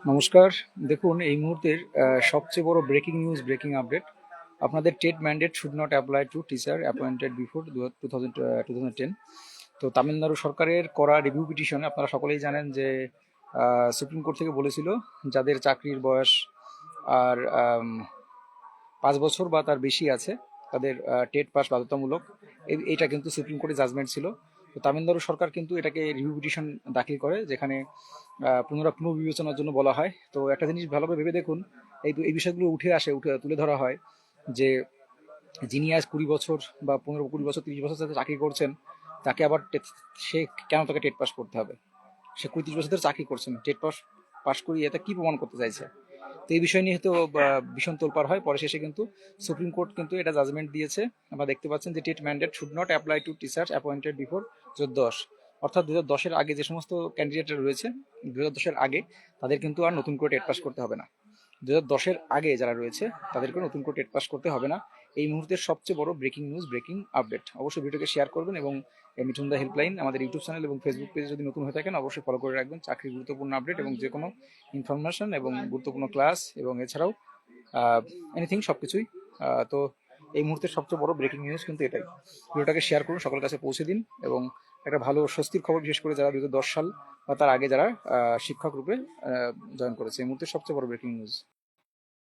নমস্কার। দেখুন, এই মুহূর্তের সবচেয়ে বড় ব্রেকিং নিউজ, ব্রেকিং আপডেট। আপনাদের TET mandate should not apply to teacher appointed before 2010। তো তামিলনাড়ু সরকারের করা রিভিউ পিটিশনে আপনারা সকলেই জানেন যে সুপ্রিম কোর্ট থেকে বলেছিল যাদের চাকরির বয়স আর 5 বছর বা তার বেশি আছে তাদের টেট পাস বাধ্যতামূলক। এইটা কিন্তু সুপ্রিম কোর্টের জাজমেন্ট ছিল। তো তামিলনাড়ু সরকার কিন্তু এটাকে রিভিউ পিটিশন দাখিল করে, যেখানে পুনর্বিবেচনার জন্য বলা হয়। তো একটা জিনিস ভালোভাবে ভেবে দেখুন, এই বিষয়গুলো উঠে তুলে ধরা হয় যে যিনি আজ 20 বছর বা 15-20 বছর 30 বছর সাথে চাকরি করছেন, তাকে আবার সে কেন তাকে টেট পাস করতে হবে? সে 35 বছর ধরে চাকরি করছেন, টেট পাস পাস করিয়ে এটা কি প্রমাণ করতে চাইছে? তো এই বিষয় নিয়ে তো ভীষণ তোলপাড় হয়। পরে শেষে কিন্তু সুপ্রিম কোর্ট কিন্তু এটা জাজমেন্ট দিয়েছে। আমরা দেখতে পাচ্ছেন যে TET mandate should not apply to teachers appointed before 2010। অর্থাৎ 2010-এর আগে যে সমস্ত ক্যান্ডিডেটরা রয়েছে, 2010-এর আগে তাদের কিন্তু আর নতুন করে টেট পাস করতে হবে না। 2010-এর আগে যারা রয়েছে তাদেরকে নতুন করে টেট পাস করতে হবে না। এই মুহূর্তের সবচেয়ে বড় ব্রেকিং নিউজ, ব্রেকিং আপডেট। অবশ্যই ভিডিওকে শেয়ার করবেন এবং মিঠুন দা হেল্পলাইন আমাদের ইউটিউব চ্যানেল এবং ফেসবুক পেজে যদি নতুন হয়ে থাকেন অবশ্যই ফলো করে রাখবেন। চাকরির গুরুত্বপূর্ণ আপডেট এবং যে কোনো ইনফরমেশন এবং গুরুত্বপূর্ণ ক্লাস এবং এছাড়াও এনিথিং সবকিছুই। তো এই মুহূর্তের সবচেয়ে বড় ব্রেকিং নিউজ কিন্তু এটাই। ভিডিওটাকে শেয়ার করুন, সকলের কাছে পৌঁছে দিন এবং একটা ভালো স্বস্তির খবর, বিশেষ করে যারা 2010 সাল বা তার আগে যারা শিক্ষক রূপে জয়েন করেছে। এই মুহূর্তের সবচেয়ে বড় ব্রেকিং নিউজ।